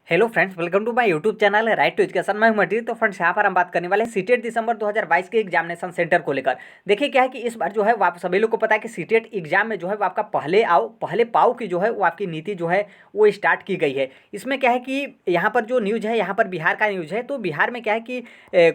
Hello friends, welcome to my YouTube channel right to education. मैं हूं material. तो friends यहाँ पर हम बात करने वाले हैं सीटेट दिसंबर 2022 के एग्जामिनेशन सेंटर को लेकर। देखिए क्या है कि इस बार जो है वो आप सभी लोग को पता है कि सीटेट एग्जाम में जो है वो आपका पहले आओ पहले पाओ की जो है वो आपकी नीति जो है वो स्टार्ट की गई है। इसमें क्या है कि यहाँ पर जो न्यूज़ है, यहाँ पर बिहार का न्यूज़ है। तो बिहार में क्या है कि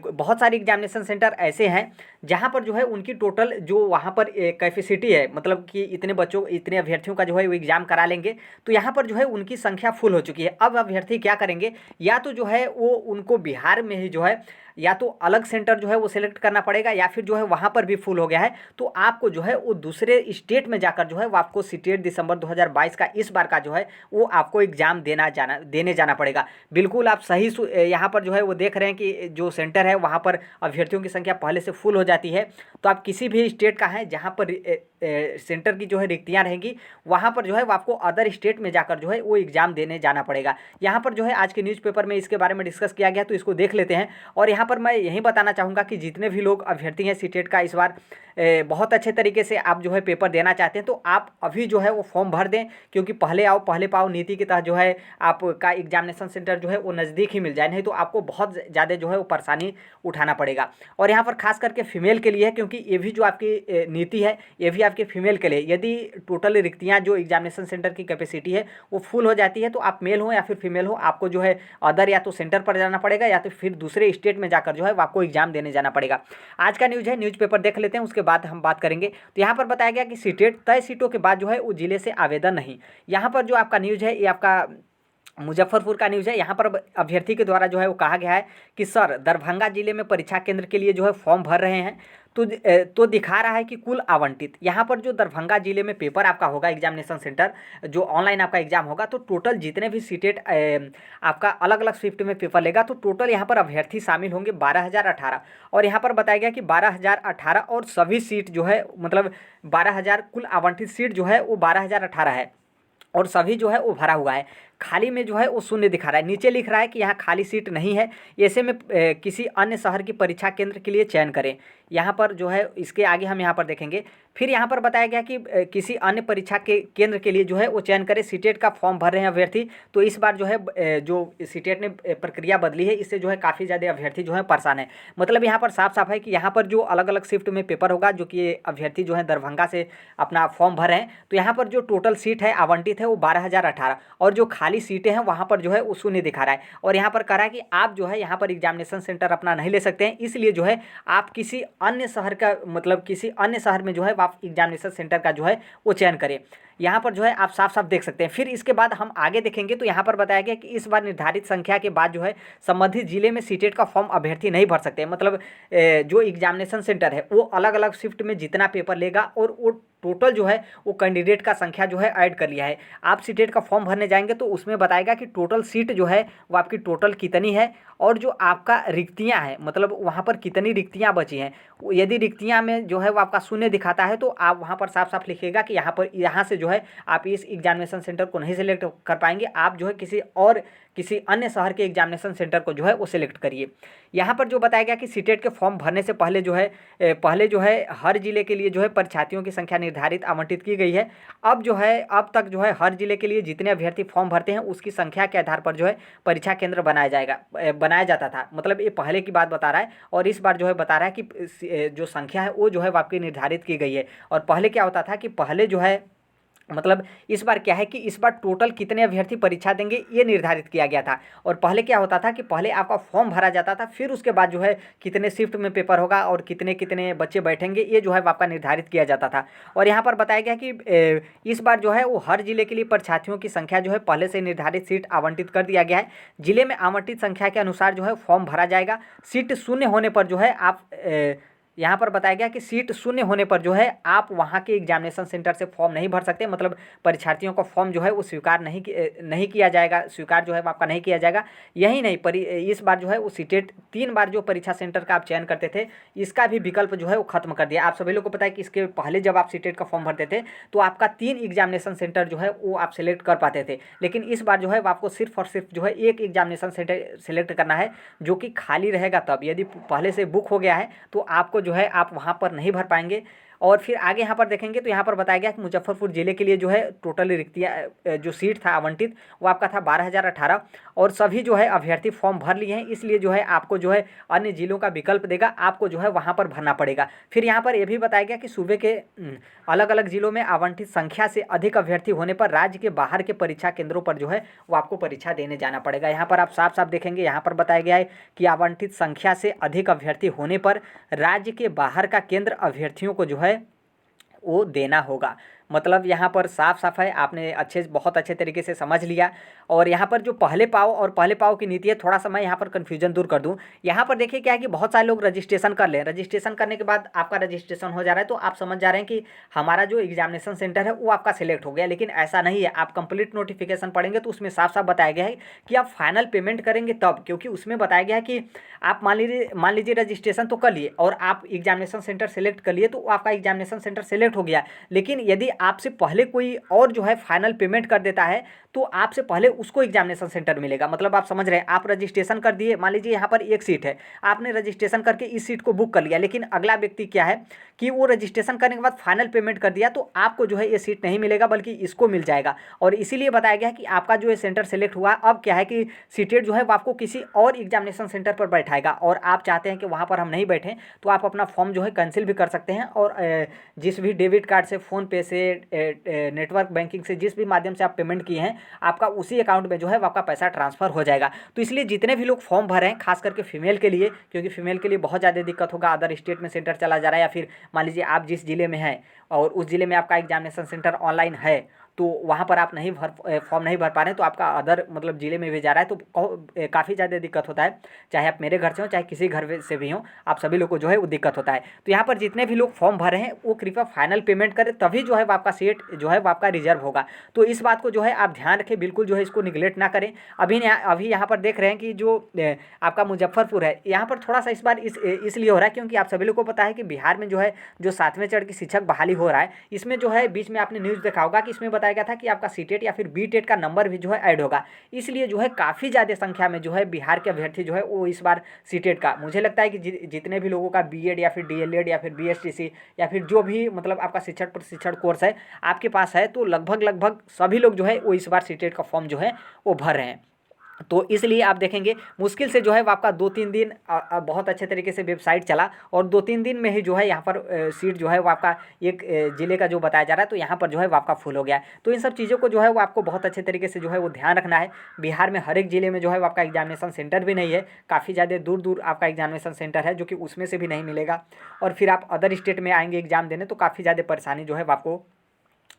बहुत सारे एग्जामिनेशन सेंटर ऐसे हैं जहाँ पर जो है उनकी टोटल जो वहाँ पर कैपेसिटी है, मतलब कि इतने बच्चों इतने अभ्यर्थियों का जो है वो एग्ज़ाम करा लेंगे। तो यहाँ पर जो है उनकी संख्या फुल हो चुकी है। अब अभ्यर्थी क्या करेंगे, या तो जो है वो उनको बिहार में ही जो है या तो अलग सेंटर जो है वो सिलेक्ट करना पड़ेगा, या फिर जो है वहाँ पर भी फुल हो गया है तो आपको जो है वो दूसरे स्टेट में जाकर जो है वो आपको सीटेट दिसंबर 2022 का इस बार का जो है वो आपको एग्ज़ाम देने जाना पड़ेगा। बिल्कुल आप सही यहाँ पर जो है वो देख रहे हैं कि जो सेंटर है वहाँ पर अभ्यर्थियों की संख्या पहले से फुल हो जाती है। तो आप किसी भी स्टेट का है जहाँ पर सेंटर की जो है रिक्तियाँ रहेंगी, वहाँ पर जो है वो आपको अदर स्टेट में जाकर जो है वो एग्ज़ाम देने जाना पड़ेगा। यहाँ पर जो है आज के न्यूज़पेपर में इसके बारे में डिस्कस किया गया, तो इसको देख लेते हैं। और यहाँ पर मैं यही बताना चाहूँगा कि जितने भी लोग अभ्यर्थी हैं सीटेट का इस बार बहुत अच्छे तरीके से आप जो है पेपर देना चाहते हैं तो आप अभी जो है वो फॉर्म भर दें, क्योंकि पहले आओ पहले पाओ नीति के तहत जो है आपका एग्जामिनेशन सेंटर जो है वो नज़दीक ही मिल जाए, नहीं तो आपको बहुत ज़्यादा जो है वो परेशानी उठाना पड़ेगा। और यहाँ पर खास करके फीमेल के लिए है, क्योंकि ये भी जो आपकी नीति है ये भी आपके फीमेल के लिए। यदि टोटल रिक्तियाँ जो एग्जामिनेशन सेंटर की कैपेसिटी है वो फुल हो जाती है तो आप मेल हो या फिर फीमेल हो, आपको जो है अदर या तो सेंटर पर जाना पड़ेगा या तो फिर दूसरे स्टेट में जाकर जो है आपको एग्जाम देने जाना पड़ेगा। आज का न्यूज़ है, न्यूज़पेपर देख लेते हैं, उसके बाद हम बात करेंगे। तो यहाँ पर बताया गया कि सीटेट तय सीटों के बाद जो है वो जिले से आवेदन नहीं। यहाँ पर जो आपका न्यूज़ है ये आपका मुजफ्फरपुर का न्यूज़ है। यहाँ पर अभ्यर्थी के द्वारा जो है वो कहा गया है कि सर दरभंगा जिले में परीक्षा केंद्र के लिए जो है फॉर्म भर रहे हैं तो दिखा रहा है कि कुल आवंटित, यहाँ पर जो दरभंगा जिले में पेपर आपका होगा एग्जामिनेशन सेंटर जो ऑनलाइन आपका एग्जाम होगा, तो टोटल जितने भी सीटेट आपका अलग अलग शिफ्ट में पेपर लेगा तो टोटल यहाँ पर अभ्यर्थी शामिल होंगे 12,018। और यहाँ पर बताया गया कि 12,018 और सभी सीट जो है मतलब 12,000 कुल आवंटित सीट जो है वो 12,018 है और सभी जो है वो भरा हुआ है। खाली में जो है वो शून्य दिखा रहा है। नीचे लिख रहा है कि यहाँ खाली सीट नहीं है, ऐसे में किसी अन्य शहर की परीक्षा केंद्र के लिए चयन करें। यहाँ पर जो है इसके आगे हम यहाँ पर देखेंगे। फिर यहाँ पर बताया गया कि किसी अन्य परीक्षा के केंद्र के लिए जो है वो चयन करें। सीटेट का फॉर्म भर रहे हैं अभ्यर्थी, तो इस बार जो है जो सीटेट ने प्रक्रिया बदली है इससे जो है काफ़ी ज़्यादा अभ्यर्थी जो है परेशान है। मतलब यहाँ पर साफ साफ है कि यहाँ पर जो अलग अलग शिफ्ट में पेपर होगा, जो कि अभ्यर्थी जो है दरभंगा से अपना फॉर्म भर रहे हैं, तो यहाँ पर जो टोटल सीट है आवंटित है वो 12,018 और जो खाली सीटें हैं वहाँ पर जो है वो शून्य दिखा रहा है। और यहाँ पर कह रहा है कि आप जो है यहाँ पर एग्जामिनेशन सेंटर अपना नहीं ले सकते हैं, इसलिए जो है आप किसी अन्य शहर का मतलब किसी अन्य शहर में जो है आप एग्जामिनेशन सेंटर का जो है वो चयन करें। यहाँ पर जो है आप साफ साफ देख सकते हैं। फिर इसके बाद हम आगे देखेंगे तो यहाँ पर बताया गया कि इस बार निर्धारित संख्या के बाद जो है संबंधित जिले में सीटेट का फॉर्म अभ्यर्थी नहीं भर सकते। मतलब जो एग्जामिनेशन सेंटर है वो अलग अलग शिफ्ट में जितना पेपर लेगा और वो टोटल जो है वो कैंडिडेट का संख्या जो है ऐड कर लिया है। आप सीटेट का फॉर्म भरने जाएंगे तो उसमें बताएगा कि टोटल सीट जो है वो आपकी टोटल कितनी है और जो आपका रिक्तियां हैं मतलब वहाँ पर कितनी रिक्तियां बची हैं। यदि रिक्तियां में जो है वो आपका शून्य दिखाता है तो आप वहाँ पर साफ साफ लिखिएगा कि यहाँ से जो है आप इस एग्जामिनेशन सेंटर को नहीं सिलेक्ट कर पाएंगे, आप जो है किसी अन्य शहर के एग्जामिनेशन सेंटर को जो है वो सिलेक्ट करिए। यहाँ पर जो बताया गया कि सीटेट के फॉर्म भरने से पहले जो है हर जिले के लिए जो है परीक्षार्थियों की संख्या निर्धारित आवंटित की गई है। अब तक जो है हर जिले के लिए जितने अभ्यर्थी फॉर्म भरते हैं उसकी संख्या के आधार पर जो है परीक्षा केंद्र बनाया जाता था। मतलब ये पहले की बात बता रहा है और इस बार जो है बता रहा है कि जो संख्या है वो जो है आपकी निर्धारित की गई है। और पहले क्या होता था कि पहले जो है मतलब इस बार क्या है कि इस बार टोटल कितने अभ्यर्थी परीक्षा देंगे ये निर्धारित किया गया था। और पहले क्या होता था कि पहले आपका फॉर्म भरा जाता था, फिर उसके बाद जो है कितने शिफ्ट में पेपर होगा और कितने कितने बच्चे बैठेंगे ये जो है आपका निर्धारित किया जाता था। और यहाँ पर बताया गया कि इस बार जो है वो हर जिले के लिए परीक्षार्थियों की संख्या जो है पहले से निर्धारित सीट आवंटित कर दिया गया है। जिले में आवंटित संख्या के अनुसार जो है फॉर्म भरा जाएगा। सीट शून्य होने पर जो है आप यहाँ पर बताया गया कि सीट शून्य होने पर जो है आप वहाँ के एग्जामिनेशन सेंटर से फॉर्म नहीं भर सकते। मतलब परीक्षार्थियों का फॉर्म जो है वो स्वीकार नहीं किया जाएगा, स्वीकार जो है आपका नहीं किया जाएगा। यही नहीं इस बार जो है वो सीटेट 3 बार जो परीक्षा सेंटर का आप चयन करते थे इसका भी विकल्प जो है वो खत्म कर दिया। आप सभी लोग को पता है कि इसके पहले जब आप सीटेट का फॉर्म भरते थे तो आपका 3 एग्जामिनेशन सेंटर जो है वो आप सिलेक्ट कर पाते थे, लेकिन इस बार जो है आपको सिर्फ और सिर्फ जो है एक एग्जामिनेशन सेंटर सिलेक्ट करना है जो कि खाली रहेगा। तब यदि पहले से बुक हो गया है तो आपको जो है आप वहाँ पर नहीं भर पाएंगे। और फिर आगे यहाँ पर देखेंगे तो यहाँ पर बताया गया कि मुजफ्फरपुर जिले के लिए जो है टोटल रिक्तियाँ जो सीट था आवंटित वो आपका था 12,018 और सभी जो है अभ्यर्थी फॉर्म भर लिए हैं, इसलिए जो है आपको जो है अन्य जिलों का विकल्प देगा, आपको जो है वहाँ पर भरना पड़ेगा। फिर यहाँ पर यह भी बताया गया कि सूबे के अलग अलग जिलों में आवंटित संख्या से अधिक अभ्यर्थी होने पर राज्य के बाहर के परीक्षा केंद्रों पर जो है वो आपको परीक्षा देने जाना पड़ेगा। यहाँ पर आप साफ साफ देखेंगे, यहाँ पर बताया गया है कि आवंटित संख्या से अधिक अभ्यर्थी होने पर राज्य के बाहर का केंद्र अभ्यर्थियों को जो है वो देना होगा। मतलब यहाँ पर साफ साफ है, आपने बहुत अच्छे तरीके से समझ लिया। और यहाँ पर जो पहले पाओ और पहले पाओ की नीति है, थोड़ा सा मैं यहाँ पर कन्फ्यूजन दूर कर दूँ। यहाँ पर देखिए क्या है कि बहुत सारे लोग रजिस्ट्रेशन कर लें, रजिस्ट्रेशन करने के बाद आपका रजिस्ट्रेशन हो जा रहा है तो आप समझ जा रहे हैं कि हमारा जो एग्जामिनेशन सेंटर है वो आपका सिलेक्ट हो गया, लेकिन ऐसा नहीं है। आप कंप्लीट नोटिफिकेशन पढ़ेंगे तो उसमें साफ साफ बताया गया है कि आप फाइनल पेमेंट करेंगे तब, क्योंकि उसमें बताया गया है कि आप मान लीजिए रजिस्ट्रेशन तो कर लिए और आप एग्जामिनेशन सेंटर सेलेक्ट कर लिए तो आपका एग्जामिनेशन सेंटर सेलेक्ट हो गया, लेकिन यदि आपसे पहले कोई और जो है फाइनल पेमेंट कर देता है तो आपसे पहले उसको एग्जामिनेशन सेंटर मिलेगा। मतलब आप समझ रहे हैं, आप रजिस्ट्रेशन कर दिए, मान लीजिए यहाँ पर एक सीट है, आपने रजिस्ट्रेशन करके इस सीट को बुक कर लिया, लेकिन अगला व्यक्ति क्या है कि वो रजिस्ट्रेशन करने के बाद फाइनल पेमेंट कर दिया तो आपको जो है ये सीट नहीं मिलेगा बल्कि इसको मिल जाएगा। और इसीलिए बताया गया है कि आपका जो है सेंटर सेलेक्ट हुआ, अब क्या है कि सीटेट जो है वो आपको किसी और एग्जामिनेशन सेंटर पर बैठाएगा और आप चाहते हैं कि वहाँ पर हम नहीं बैठें तो आप अपना फॉर्म जो है कैंसिल भी कर सकते हैं और जिस भी डेबिट कार्ड से, फ़ोनपे से, नेटवर्क बैंकिंग से, जिस भी माध्यम से आप पेमेंट किए हैं आपका उसी अकाउंट में जो है आपका पैसा ट्रांसफ़र हो जाएगा। तो इसलिए जितने भी लोग फॉर्म भर रहे हैं, खास करके फीमेल के लिए, क्योंकि फीमेल के लिए बहुत ज़्यादा दिक्कत होगा, अदर स्टेट में सेंटर चला जा रहा है या फिर मान लीजिए आप जिस जिले में हैं और उस जिले में आपका एग्जामिनेशन सेंटर ऑनलाइन है तो वहाँ पर आप फॉर्म नहीं भर पा रहे हैं तो आपका अदर मतलब ज़िले में भी जा रहा है तो काफ़ी ज़्यादा दिक्कत होता है। चाहे आप मेरे घर से हो चाहे किसी घर से भी हो, आप सभी लोग को जो है वो दिक्कत होता है। तो यहाँ पर जितने भी लोग फॉर्म भर रहे हैं वो कृपया फाइनल पेमेंट करें, तभी जो है वो आपका सीट जो है वो आपका रिजर्व होगा। तो इस बात को जो है आप ध्यान रखें, बिल्कुल जो है इसको निगलेक्ट ना करें। अभी यहाँ पर देख रहे हैं कि जो आपका मुजफ्फरपुर है, यहाँ पर थोड़ा सा इस बार इसलिए हो रहा है क्योंकि आप सभी लोग को पता है कि बिहार में जो है जो 7वें चरण की शिक्षक बहाली हो रहा है, इसमें जो है बीच में आपने न्यूज़ देखा होगा कि इसमें बताया गया था कि आपका सीटेट या फिर बीटेट का नंबर भी जो है ऐड होगा। इसलिए जो है काफ़ी ज़्यादा संख्या में जो है बिहार के अभ्यर्थी जो है वो इस बार सीटेट का, मुझे लगता है कि जितने भी लोगों का बीएड या फिर डीएलएड या फिर बीएसटीसी या फिर जो भी मतलब आपका शिक्षण प्रशिक्षण कोर्स है आपके पास है तो लगभग सभी लोग जो है वो इस बार सीटेट का फॉर्म जो है वो भर रहे हैं। तो इसलिए आप देखेंगे मुश्किल से जो है वो आपका 2-3 दिन बहुत अच्छे तरीके से वेबसाइट चला और 2-3 दिन में ही जो है यहाँ पर सीट जो है वो आपका एक ज़िले का जो बताया जा रहा है तो यहाँ पर जो है वो आपका फुल हो गया है। तो इन सब चीज़ों को जो है वो आपको बहुत अच्छे तरीके से जो है वो ध्यान रखना है। बिहार में हर एक ज़िले में जो है वो आपका एग्जामिनेशन सेंटर भी नहीं है, काफ़ी ज़्यादा दूर दूर आपका एग्जामिनेशन सेंटर है जो कि उसमें से भी नहीं मिलेगा और फिर आप अदर स्टेट में आएंगे एग्जाम देने तो काफ़ी ज़्यादा परेशानी जो है वो आपको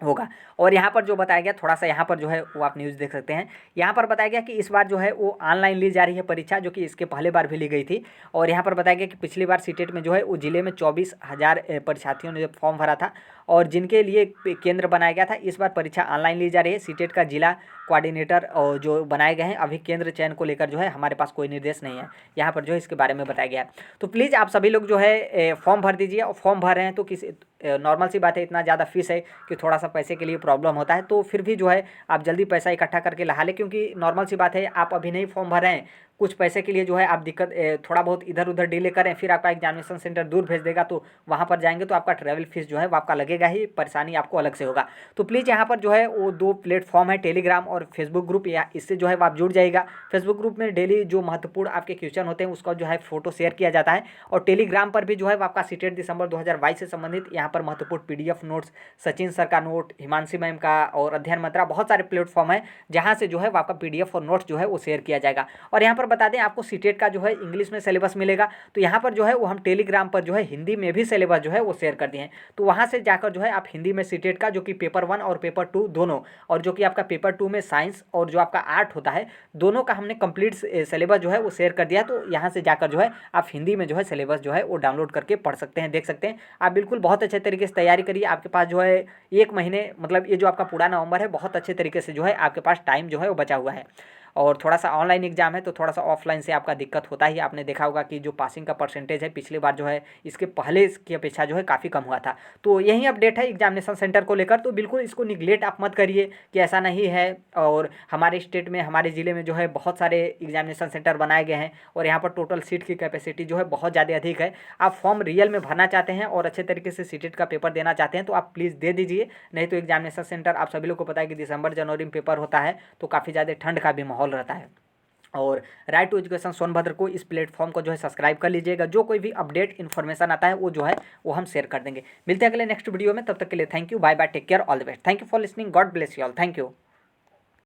होगा। और यहाँ पर जो बताया गया, थोड़ा सा यहाँ पर जो है वो आप न्यूज़ देख सकते हैं, यहाँ पर बताया गया कि इस बार जो है वो ऑनलाइन ली जा रही है परीक्षा, जो कि इसके पहले बार भी ली गई थी। और यहाँ पर बताया गया कि पिछली बार सीटेट में जो है वो ज़िले में 24,000 परीक्षार्थियों ने जब फॉर्म भरा था और जिनके लिए केंद्र बनाया गया था, इस बार परीक्षा ऑनलाइन ली जा रही है। सीटेट का जिला कोऑर्डिनेटर और जो बनाए गए हैं, अभी केंद्र चयन को लेकर जो है हमारे पास कोई निर्देश नहीं है, यहाँ पर जो है इसके बारे में बताया गया है। तो प्लीज़ आप सभी लोग जो है फॉर्म भर दीजिए और फॉर्म भर रहे हैं तो किसी नॉर्मल सी बात है, इतना ज़्यादा फीस है कि थोड़ा सा पैसे के लिए प्रॉब्लम होता है, तो फिर भी जो है आप जल्दी पैसा इकट्ठा करके लहा लें, क्योंकि नॉर्मल सी बात है आप अभी नहीं फॉर्म भर रहे हैं, कुछ पैसे के लिए जो है आप दिक्कत थोड़ा बहुत इधर उधर डिले करें, फिर आपका एग्जामिनेशन सेंटर दूर भेज देगा तो वहाँ पर जाएंगे तो आपका ट्रैवल फीस जो है वो आपका लगेगा ही, परेशानी आपको अलग से होगा। तो प्लीज़ यहाँ पर जो है वो 2 प्लेटफॉर्म है, टेलीग्राम और फेसबुक ग्रुप, या इससे जो है वो आप जुड़ जाइएगा। फेसबुक ग्रुप में डेली जो महत्वपूर्ण आपके क्वेश्चन होते हैं उसका जो है फोटो शेयर किया जाता है और टेलीग्राम पर भी जो है वो आपका सीटेट दिसंबर 2022 से संबंधित यहाँ पर महत्वपूर्ण PDF नोट्स, सचिन सर का नोट, हिमांशी मैम का और अध्ययन मंत्रा, बहुत सारे प्लेटफॉर्म है जहाँ से जो है वो आपका PDF और नोट्स जो है वो शेयर किया जाएगा। और यहाँ पर बता दें आपको सीटेट का जो है इंग्लिश में सिलेबस मिलेगा, तो यहाँ पर जो है वो हम टेलीग्राम पर जो है हिंदी में भी सिलेबस जो है वो शेयर कर दिए हैं, तो वहाँ से जाकर जो है आप हिंदी में सीटेट का जो कि पेपर 1 और पेपर 2 दोनों, और जो कि आपका पेपर 2 में साइंस और जो आपका आर्ट होता है दोनों का हमने कंप्लीट सिलेबस जो है वो शेयर कर दिया है। तो यहाँ से जाकर जो है आप हिंदी में जो है सिलेबस जो है वो डाउनलोड करके पढ़ सकते हैं, देख सकते हैं। आप बिल्कुल बहुत अच्छे तरीके से तैयारी करिए, आपके पास जो है 1 महीने मतलब ये जो आपका पूरा नवंबर है बहुत अच्छे तरीके से जो है आपके पास टाइम जो है वो बचा हुआ है। और थोड़ा सा ऑनलाइन एग्जाम है तो थोड़ा सा ऑफलाइन से आपका दिक्कत होता ही। आपने देखा होगा कि जो पासिंग का परसेंटेज है पिछली बार जो है इसके पहले की अपेक्षा जो है काफ़ी कम हुआ था। तो यही अपडेट है एग्जामिनेशन सेंटर को लेकर, तो बिल्कुल इसको निगलेक्ट आप मत करिए कि ऐसा नहीं है। और हमारे स्टेट में, हमारे ज़िले में जो है बहुत सारे एग्जामिनेशन सेंटर बनाए गए हैं और यहाँ पर टोटल सीट की कैपेसिटी जो है बहुत ज़्यादा अधिक है। आप फॉर्म रियल में भरना चाहते हैं और अच्छे तरीके से सीटेट का पेपर देना चाहते हैं तो आप प्लीज़ दे दीजिए। नहीं तो एग्जामिनेशन सेंटर, आप सभी लोग को पता है कि दिसंबर जनवरी में पेपर होता है तो काफ़ी ज़्यादा ठंड का भी माहौल रहता है। और राइट टू एजुकेशन सोनभद्र को, इस प्लेटफॉर्म को जो है सब्सक्राइब कर लीजिएगा। जो कोई भी अपडेट इन्फॉर्मेशन आता है वो जो है वो हम शेयर कर देंगे। मिलते हैं अगले नेक्स्ट वीडियो में, तब तक के लिए thank you, bye bye, take care, all the best. Thank you for listening, God bless you all, thank you.